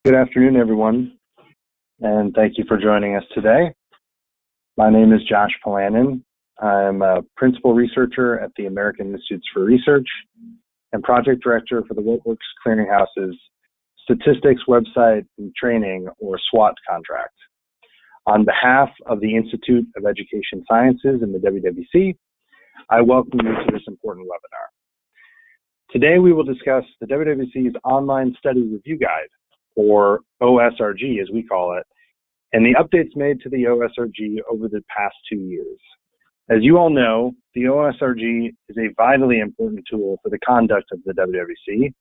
Good afternoon, everyone, and thank you for joining us today. My name is Josh Polanin. I'm a principal researcher at the American Institutes for Research and project director for the What Works Clearinghouse's Statistics Website and Training, or SWOT, contract. On behalf of the Institute of Education Sciences and the WWC, I welcome you to this important webinar. Today we will discuss the WWC's online study review guide, or OSRG as we call it, and the updates made to the OSRG over the past 2 years. As you all know, the OSRG is a vitally important tool for the conduct of the WWC,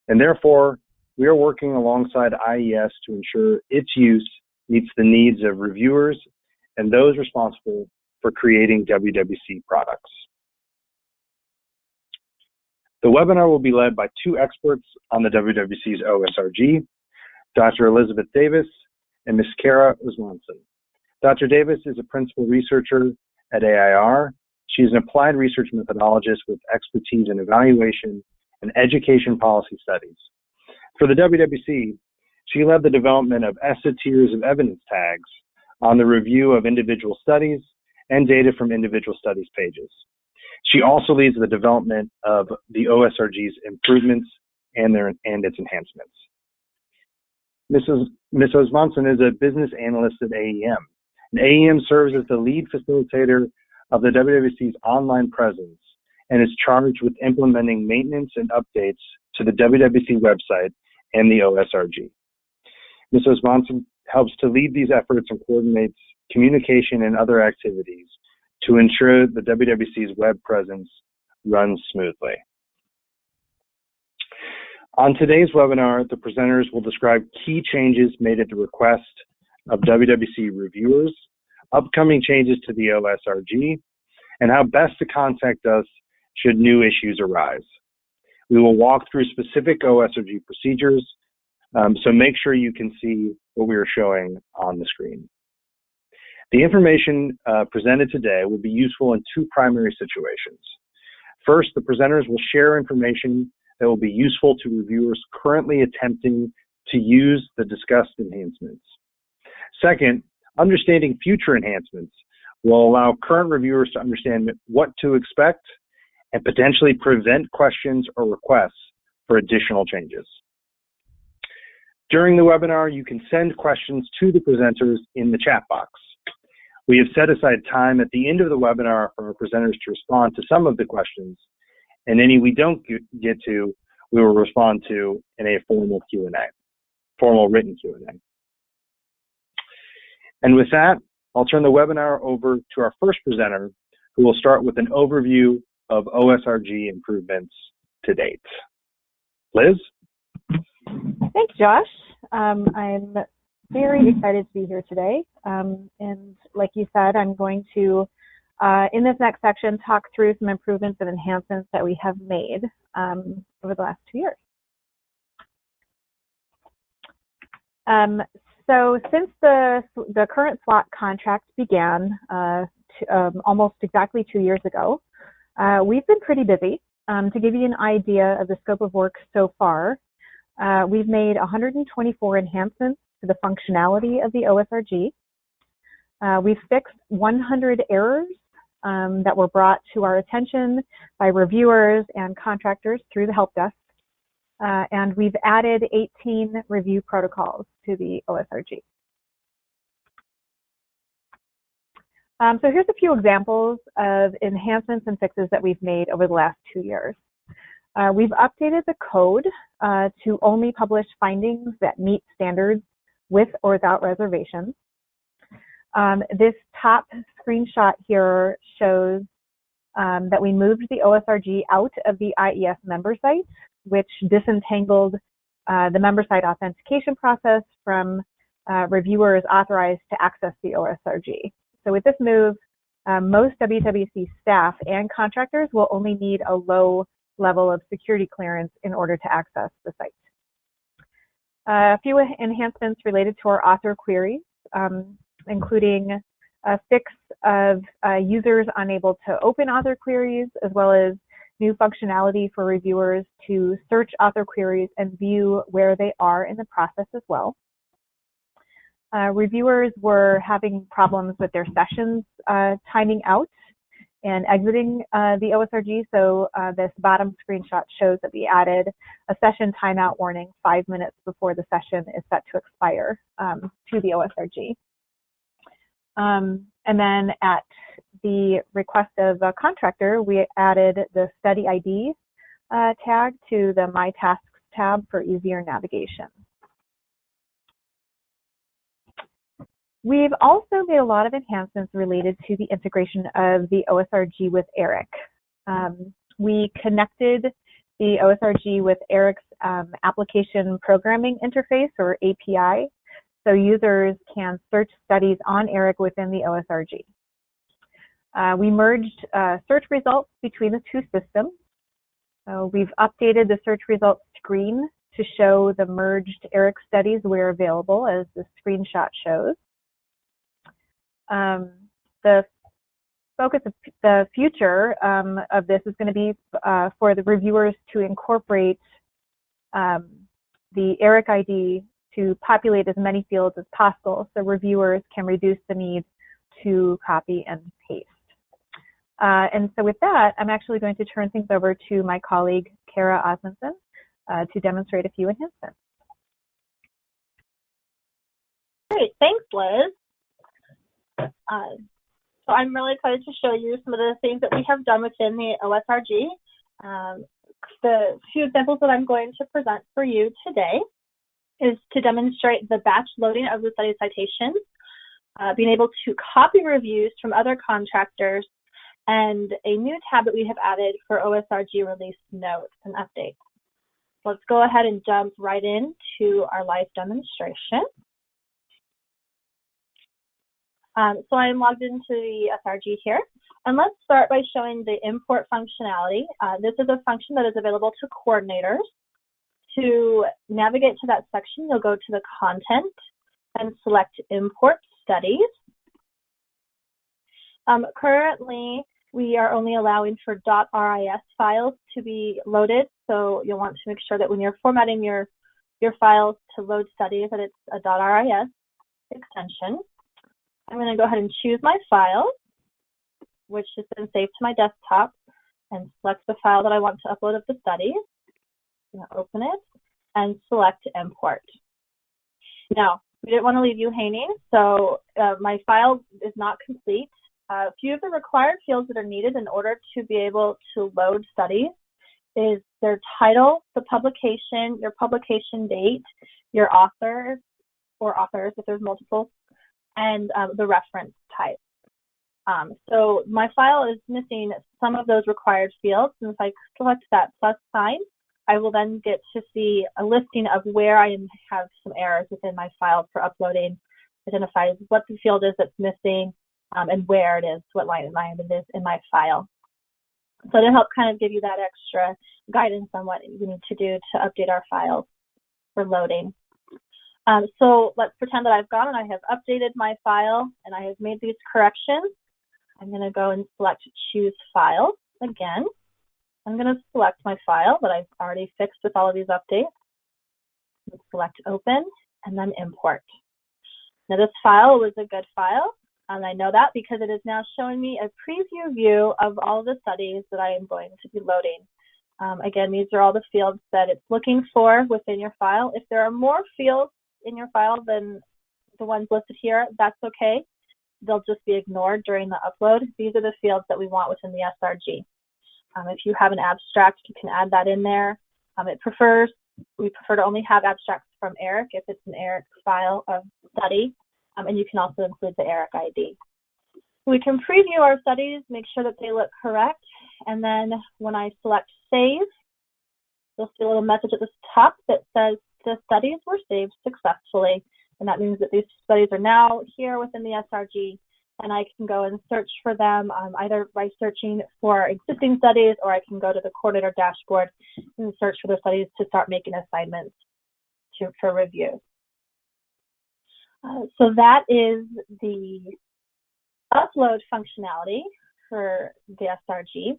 and therefore we are working alongside IES to ensure its use meets the needs of reviewers and those responsible for creating WWC products. The webinar will be led by two experts on the WWC's OSRG, Dr. Elizabeth Davis and Ms. Kara Osmondson. Dr. Davis is a principal researcher at AIR. She is an applied research methodologist with expertise in evaluation and education policy studies. For the WWC, she led the development of ESSA tiers of evidence tags on the review of individual studies and data from individual studies pages. She also leads the development of the OSRG's improvements and its enhancements. Ms. Osmondson is a business analyst at AEM. And AEM serves as the lead facilitator of the WWC's online presence and is charged with implementing maintenance and updates to the WWC website and the OSRG. Ms. Osmondson helps to lead these efforts and coordinates communication and other activities to ensure the WWC's web presence runs smoothly. On today's webinar, the presenters will describe key changes made at the request of WWC reviewers, upcoming changes to the OSRG, and how best to contact us should new issues arise. We will walk through specific OSRG procedures, so make sure you can see what we are showing on the screen. The information presented today will be useful in two primary situations. First, the presenters will share information that will be useful to reviewers currently attempting to use the discussed enhancements. Second, understanding future enhancements will allow current reviewers to understand what to expect and potentially prevent questions or requests for additional changes. During the webinar, you can send questions to the presenters in the chat box. We have set aside time at the end of the webinar for our presenters to respond to some of the questions, and any we don't get to, we will respond to in a formal written Q&A. And with that, I'll turn the webinar over to our first presenter, who will start with an overview of OSRG improvements to date. Liz? Thanks, Josh. I'm very excited to be here today. And like you said, I'm going to in this next section, talk through some improvements and enhancements that we have made over the last 2 years. So since the current SWOT contract began almost exactly 2 years ago, we've been pretty busy. To give you an idea of the scope of work so far, we've made 124 enhancements to the functionality of the OSRG. We've fixed 100 errors that were brought to our attention by reviewers and contractors through the Help Desk. And we've added 18 review protocols to the OSRG. So here's a few examples of enhancements and fixes that we've made over the last 2 years. We've updated the code to only publish findings that meet standards with or without reservations. This top screenshot here shows that we moved the OSRG out of the IES member site, which disentangled the member site authentication process from reviewers authorized to access the OSRG. So with this move, most WWC staff and contractors will only need a low level of security clearance in order to access the site. A few enhancements related to our author queries, including a fix of users unable to open author queries, as well as new functionality for reviewers to search author queries and view where they are in the process as well. Reviewers were having problems with their sessions timing out and exiting the OSRG, so this bottom screenshot shows that we added a session timeout warning 5 minutes before the session is set to expire to the OSRG. And then at the request of a contractor, we added the study ID tag to the My Tasks tab for easier navigation. We've also made a lot of enhancements related to the integration of the OSRG with ERIC. We connected the OSRG with ERIC's application programming interface, or API, so users can search studies on ERIC within the OSRG. We merged search results between the two systems. We've updated the search results screen to show the merged ERIC studies where available, as the screenshot shows. The focus of the future of this is going to be for the reviewers to incorporate the ERIC ID to populate as many fields as possible, so reviewers can reduce the need to copy and paste. And so with that, I'm actually going to turn things over to my colleague, Kara Osmundson, to demonstrate a few enhancements. Great, thanks, Liz. So I'm really excited to show you some of the things that we have done within the OSRG. The few examples that I'm going to present for you today is to demonstrate the batch loading of the study citations, being able to copy reviews from other contractors, and a new tab that we have added for OSRG release notes and updates. Let's go ahead and jump right into our live demonstration. So I'm logged into the SRG here, and let's start by showing the import functionality. This is a function that is available to coordinators. To navigate to that section, you'll go to the content and select import studies. Currently, we are only allowing for .ris files to be loaded, so you'll want to make sure that when you're formatting your files to load studies that it's a .ris extension. I'm going to go ahead and choose my file, which has been saved to my desktop, and select the file that I want to upload of the studies. I'm going to open it and select import. Now, we didn't want to leave you hanging, so my file is not complete. A few of the required fields that are needed in order to be able to load studies is their title, the publication, your publication date, your author or authors if there's multiple, and the reference type. So my file is missing some of those required fields, and if I select that plus sign, I will then get to see a listing of where I have some errors within my file for uploading, identifies what the field is that's missing, and where it is, what line it is in my file. So to help kind of give you that extra guidance on what you need to do to update our files for loading. So let's pretend that I've gone and I have updated my file and I have made these corrections. I'm going to go and select choose file again. I'm going to select my file that I've already fixed with all of these updates. Select open and then import. Now this file was a good file, and I know that because it is now showing me a preview view of all the studies that I am going to be loading. Again, these are all the fields that it's looking for within your file. If there are more fields in your file than the ones listed here, that's okay. They'll just be ignored during the upload. These are the fields that we want within the SRG. If you have an abstract, you can add that in there. We prefer to only have abstracts from ERIC if it's an ERIC file of study, and you can also include the ERIC ID. We can preview our studies, make sure that they look correct, and then when I select save, you'll see a little message at the top that says the studies were saved successfully, and that means that these studies are now here within the SRG, and I can go and search for them either by searching for existing studies, or I can go to the coordinator dashboard and search for the studies to start making assignments for review. So that is the upload functionality for the SRG.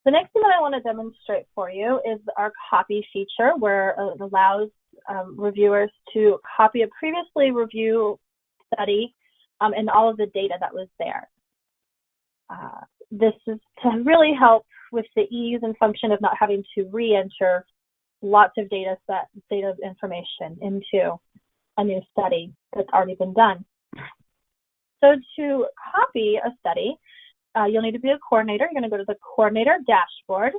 The next thing that I want to demonstrate for you is our copy feature, where it allows reviewers to copy a previously reviewed study and all of the data that was there. This is to really help with the ease and function of not having to re-enter lots of data information into a new study that's already been done. So to copy a study, you'll need to be a coordinator. You're going to go to the coordinator dashboard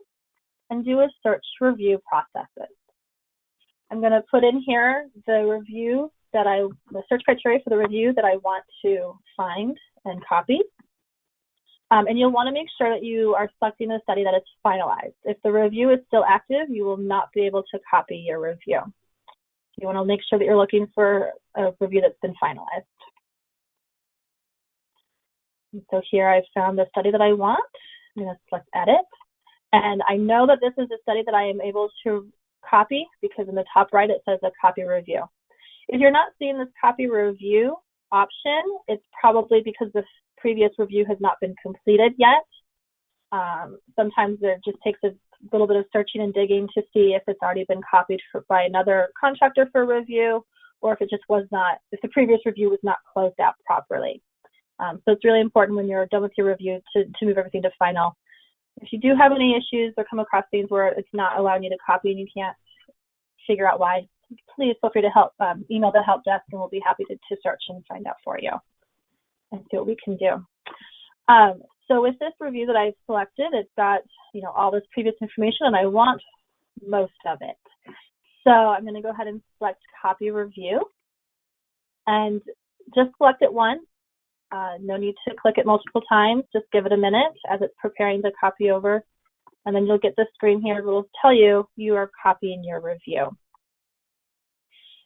and do a search review processes. I'm going to put in here the search criteria for the review that I want to find and copy. And you'll want to make sure that you are selecting a study that is finalized. If the review is still active, you will not be able to copy your review. You want to make sure that you're looking for a review that's been finalized. And so here I've found the study that I want. I'm going to select edit. And I know that this is a study that I am able to copy because in the top right it says a copy review. If you're not seeing this copy review option, it's probably because the previous review has not been completed yet. Sometimes it just takes a little bit of searching and digging to see if it's already been copied by another contractor for review, or if it just was not, if the previous review was not closed out properly. So it's really important when you're done with your review to move everything to final. If you do have any issues or come across things where it's not allowing you to copy and you can't figure out why, please feel free to email the help desk, and we'll be happy to search and find out for you and see what we can do. So with this review that I've selected, it's got all this previous information, and I want most of it. So I'm going to go ahead and select copy review, and just select it once. No need to click it multiple times. Just give it a minute as it's preparing to copy over, and then you'll get this screen here that will tell you you are copying your review.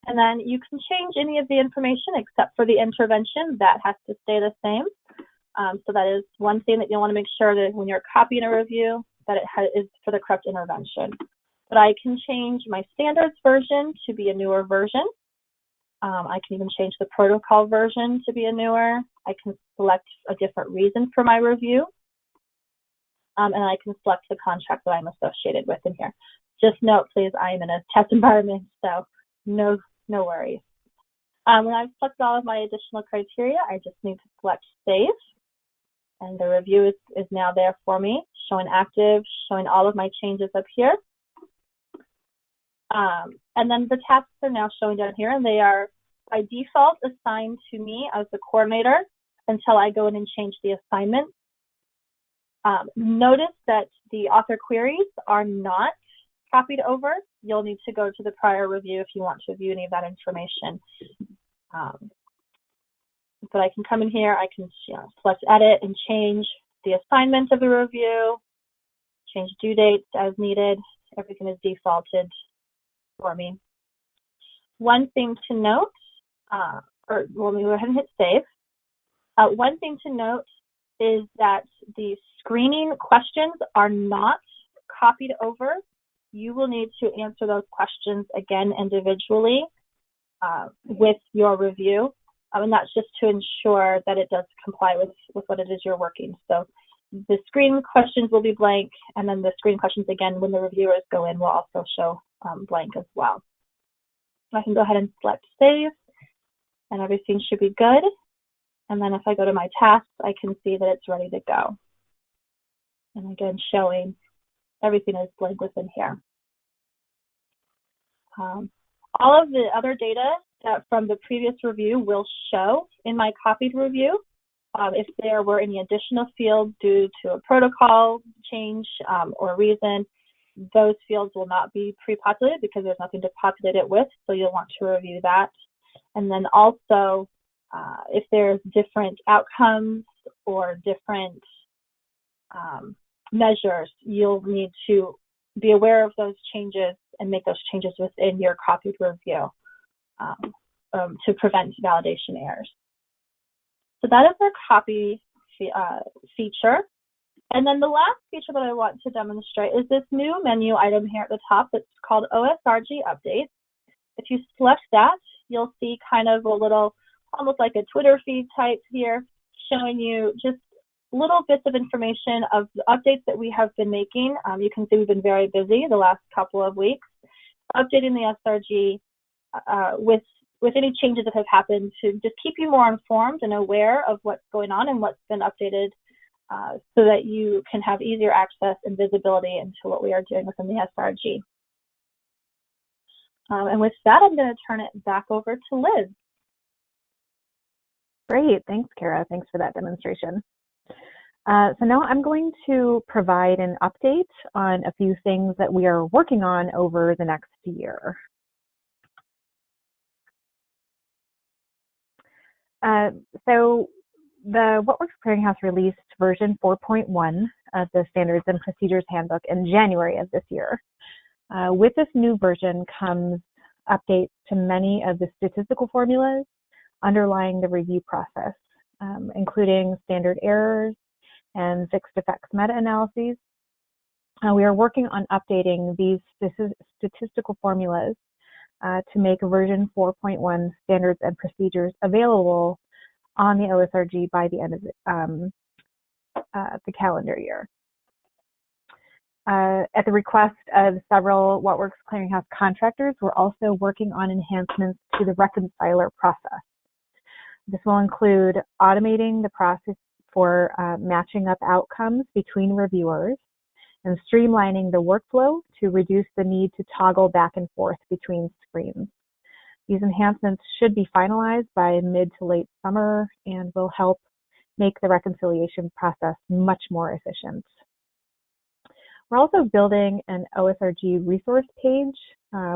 And then you can change any of the information except for the intervention. That has to stay the same. So that is one thing that you'll want to make sure that when you're copying a review, that it is for the correct intervention. But I can change my standards version to be a newer version. I can even change the protocol version to be a newer. I can select a different reason for my review. And I can select the contract that I'm associated with in here. Just note, please, I am in a test environment, so no worries. When I've selected all of my additional criteria, I just need to select save. And the review is now there for me, showing active, showing all of my changes up here. And then the tasks are now showing down here, and they are by default assigned to me as the coordinator until I go in and change the assignment. Notice that the author queries are not copied over. You'll need to go to the prior review if you want to view any of that information. But I can come in here, I can select edit and change the assignment of the review, change due dates as needed. Everything is defaulted for me. One thing to note, let me go ahead and hit save. One thing to note is that the screening questions are not copied over. You will need to answer those questions again individually with your review. And that's just to ensure that it does comply with what it is you're working. So the screen questions will be blank, and then the screen questions again when the reviewers go in will also show blank as well. I can go ahead and select save, and everything should be good. And then if I go to my tasks, I can see that it's ready to go. And again, showing everything is blank within here. All of the other data from the previous review will show in my copied review. If there were any additional fields due to a protocol change or reason, those fields will not be pre-populated because there's nothing to populate it with, so you'll want to review that. And then also, if there's different outcomes or different measures, you'll need to be aware of those changes and make those changes within your copied review to prevent validation errors. So that is our copy feature. And then the last feature that I want to demonstrate is this new menu item here at the top that's called OSRG Updates. If you select that, you'll see kind of a little, almost like a Twitter feed type here, showing you just little bits of information of the updates that we have been making. You can see we've been very busy the last couple of weeks, updating the SRG with any changes that have happened to just keep you more informed and aware of what's going on and what's been updated so that you can have easier access and visibility into what we are doing within the SRG. And with that, I'm going to turn it back over to Liz. Great, thanks, Kara. Thanks for that demonstration. So now I'm going to provide an update on a few things that we are working on over the next year. So the What Works Clearinghouse released version 4.1 of the Standards and Procedures Handbook in January of this year. With this new version comes updates to many of the statistical formulas underlying the review process, including standard errors and fixed effects meta-analyses. We are working on updating these statistical formulas to make version 4.1 standards and procedures available on the OSRG by the end of the calendar year. At the request of several What Works Clearinghouse contractors, we're also working on enhancements to the reconciler process. This will include automating the process for matching up outcomes between reviewers and streamlining the workflow to reduce the need to toggle back and forth between screens. These enhancements should be finalized by mid to late summer and will help make the reconciliation process much more efficient. We're also building an OSRG resource page,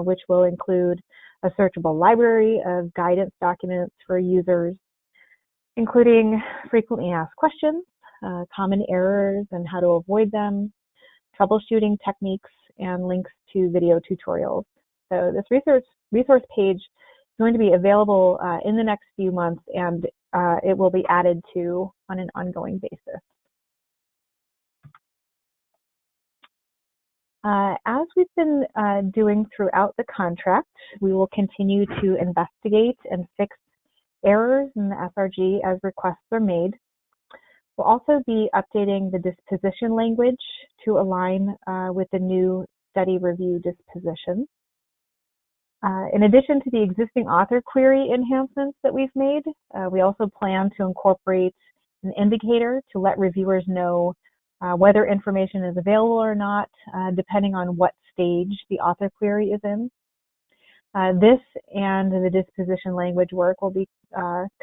which will include a searchable library of guidance documents for users, including frequently asked questions, common errors and how to avoid them, troubleshooting techniques, and links to video tutorials. So this resource page is going to be available in the next few months, and it will be added to on an ongoing basis. As we've been doing throughout the contract, we will continue to investigate and fix errors in the SRG as requests are made. We'll also be updating the disposition language to align with the new study review disposition. In addition to the existing author query enhancements that we've made, we also plan to incorporate an indicator to let reviewers know whether information is available or not, depending on what stage the author query is in. This and the disposition language work will be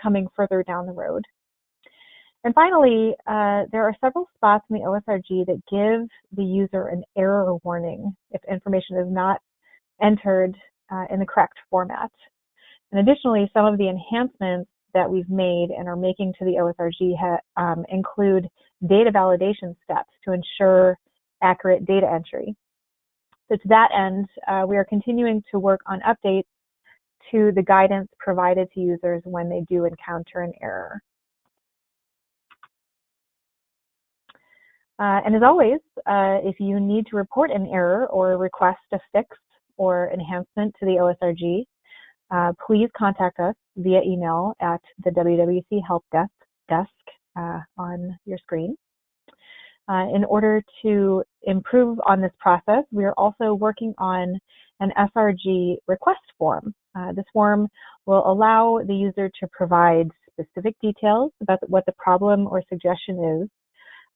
coming further down the road. And finally, there are several spots in the OSRG that give the user an error warning if information is not entered in the correct format. And additionally, some of the enhancements that we've made and are making to the OSRG include data validation steps to ensure accurate data entry. So to that end, we are continuing to work on updates to the guidance provided to users when they do encounter an error. And as always, if you need to report an error or request a fix or enhancement to the OSRG, please contact us via email at the WWC Help Desk on your screen. In order to improve on this process, we are also working on an SRG request form. This form will allow the user to provide specific details about what the problem or suggestion is,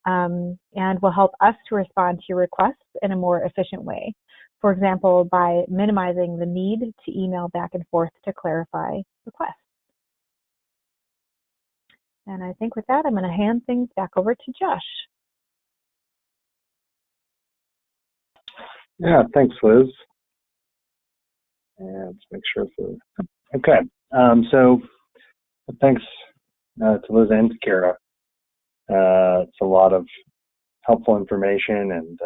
and will help us to respond to your requests in a more efficient way. For example, by minimizing the need to email back and forth to clarify requests. And I think with that, I'm going to hand things back over to Josh. Yeah, thanks, Liz. And let's make sure okay. So thanks to Liz and to Kara. It's a lot of helpful information, and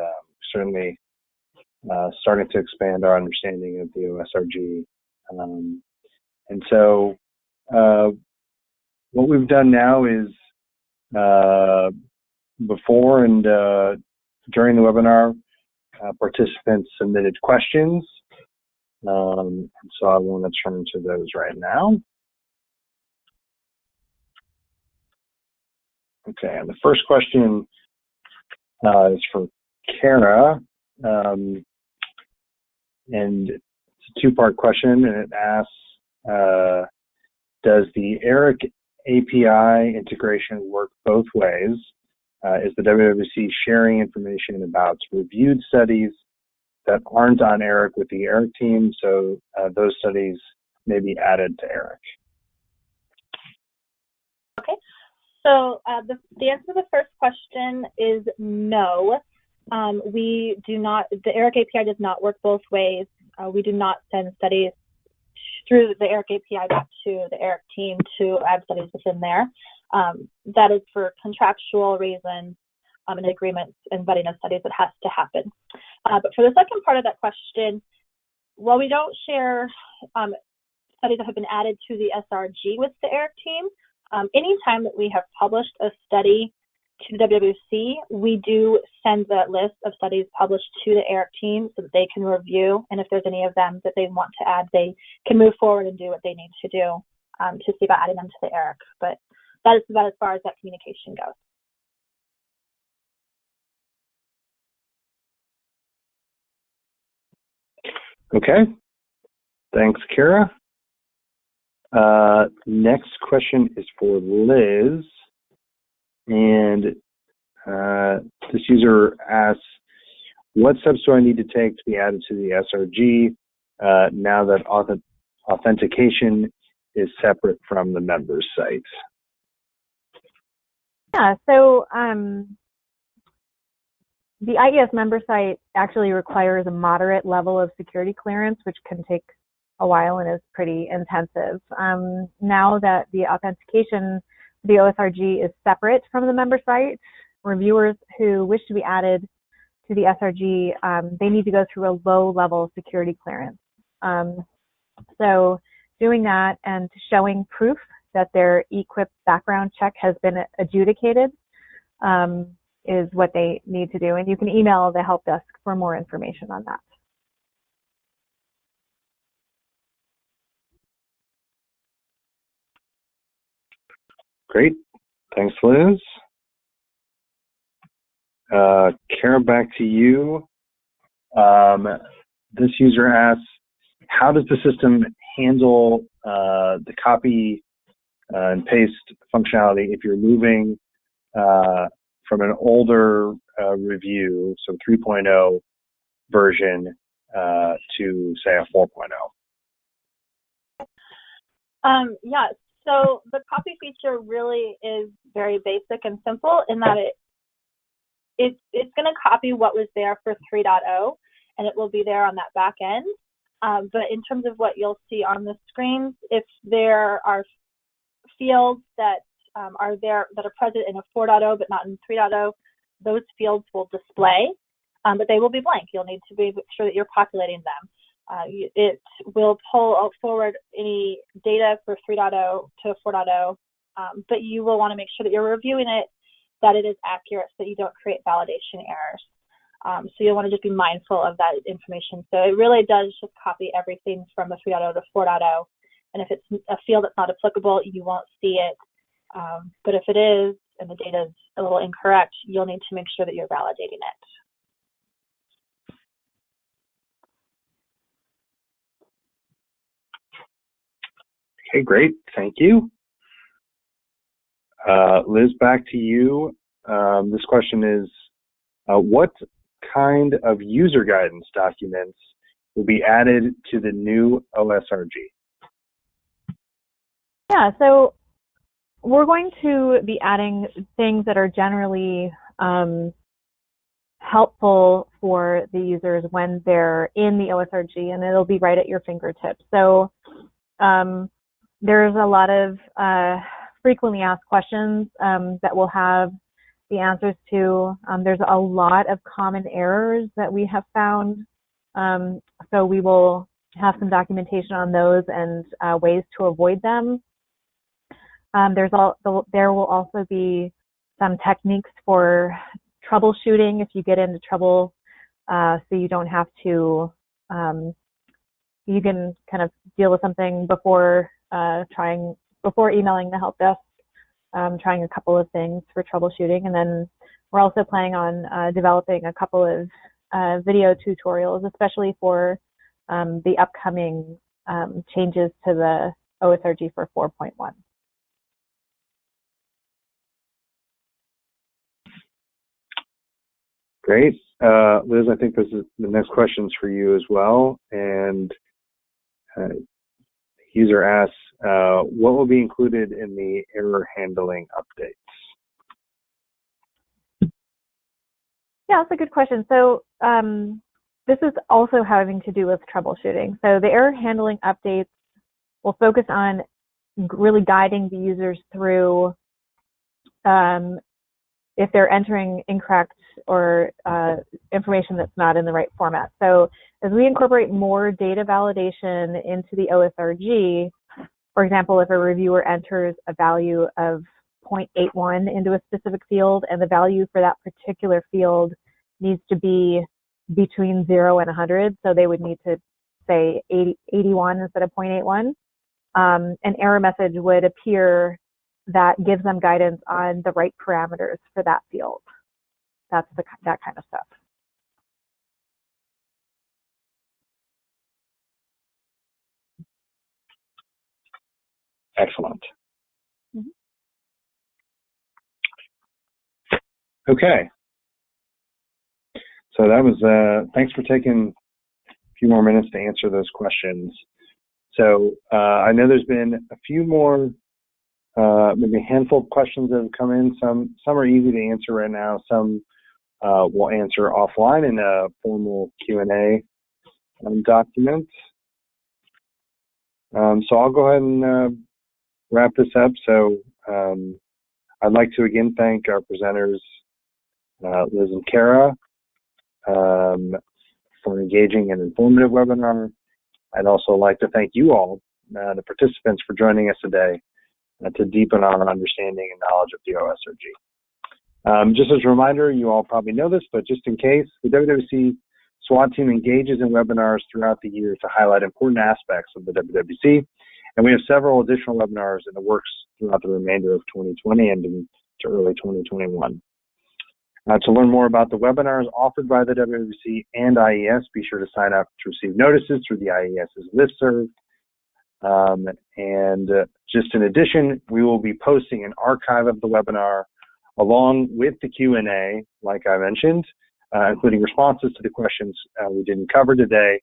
certainly starting to expand our understanding of the OSRG. And so what we've done now is before and during the webinar, participants submitted questions. So I want to turn to those right now. Okay, and the first question is for Kara, and it's a two-part question, and it asks, does the ERIC API integration work both ways? Is the WWC sharing information about reviewed studies that aren't on ERIC with the ERIC team, so those studies may be added to ERIC? Okay, so the answer to the first question is no. We do not, the ERIC API does not work both ways. We do not send studies through the ERIC API back to the ERIC team to add studies within there. That is for contractual reasons and agreements and vetting of studies that has to happen. But for the second part of that question, while we don't share studies that have been added to the SRG with the ERIC team, anytime that we have published a study to the WWC, we do send that list of studies published to the ERIC team so that they can review, and if there's any of them that they want to add, they can move forward and do what they need to do to see about adding them to the ERIC. But that is about as far as that communication goes. Okay, thanks, Kara. Next question is for Liz, and this user asks, what steps do I need to take to be added to the SRG now that authentication is separate from the members site? Yeah, so the IES member site actually requires a moderate level of security clearance, which can take a while and is pretty intensive. Now that the authentication, the OSRG is separate from the member site, reviewers who wish to be added to the SRG, they need to go through a low-level security clearance. So doing that and showing proof that their eQuip background check has been adjudicated is what they need to do. And you can email the help desk for more information on that. Great. Thanks, Liz. Kara, back to you. This user asks, how does the system handle the copy and paste functionality if you're moving from an older review, so 3.0 version, to, say, a 4.0? Yeah, so the copy feature really is very basic and simple in that it's going to copy what was there for 3.0, and it will be there on that back end. But in terms of what you'll see on the screens, if there are fields that are there that are present in a 4.0 but not in 3.0, those fields will display, but they will be blank. You'll need to be sure that you're populating them. It will pull forward any data for 3.0 to 4.0, but you will want to make sure that you're reviewing it, that it is accurate so that you don't create validation errors. So you'll want to just be mindful of that information. So it really does just copy everything from a 3.0 to 4.0. And if it's a field that's not applicable, you won't see it. But if it is, and the data is a little incorrect, you'll need to make sure that you're validating it. Okay, great. Thank you. Liz, back to you. This question is, what kind of user guidance documents will be added to the new OSRG? Yeah, so we're going to be adding things that are generally helpful for the users when they're in the OSRG, and it'll be right at your fingertips. So there's a lot of frequently asked questions that we'll have the answers to. There's a lot of common errors that we have found. So we will have some documentation on those and ways to avoid them. There will also be some techniques for troubleshooting if you get into trouble, so you don't have to, you can kind of deal with something before emailing the help desk. trying a couple of things for troubleshooting. And then we're also planning on developing a couple of video tutorials, especially for the upcoming changes to the OSRG for 4.1. Great. Liz, I think the next question's for you as well. And user asks, what will be included in the error handling updates? Yeah, that's a good question. So this is also having to do with troubleshooting. So the error handling updates will focus on really guiding the users through if they're entering incorrect or information that's not in the right format. So as we incorporate more data validation into the OSRG, for example, if a reviewer enters a value of 0.81 into a specific field and the value for that particular field needs to be between 0 and 100, so they would need to say 81 instead of 0.81, an error message would appear that gives them guidance on the right parameters for that field. That's that kind of stuff. Excellent. Mm-hmm. Okay. So that was, thanks for taking a few more minutes to answer those questions. So I know there's been a few more, maybe a handful of questions that have come in. Some are easy to answer right now. Some we'll answer offline in a formal Q&A document. So I'll go ahead and wrap this up. So I'd like to again thank our presenters, Liz and Kara, for engaging in an informative webinar. I'd also like to thank you all, the participants, for joining us today to deepen our understanding and knowledge of the OSRG. Just as a reminder, you all probably know this, but just in case, the WWC SWAT team engages in webinars throughout the year to highlight important aspects of the WWC, and we have several additional webinars in the works throughout the remainder of 2020 and into early 2021. To learn more about the webinars offered by the WWC and IES, be sure to sign up to receive notices through the IES's listserv. Just in addition, we will be posting an archive of the webinar along with the Q&A, like I mentioned, including responses to the questions we didn't cover today,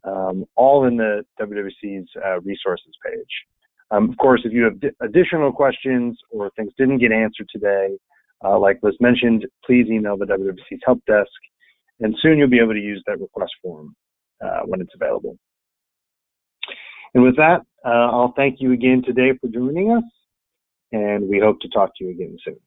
all in the WWC's resources page. Of course, if you have additional questions or things didn't get answered today, like Liz mentioned, please email the WWC's Help Desk, and soon you'll be able to use that request form when it's available. And with that, I'll thank you again today for joining us, and we hope to talk to you again soon.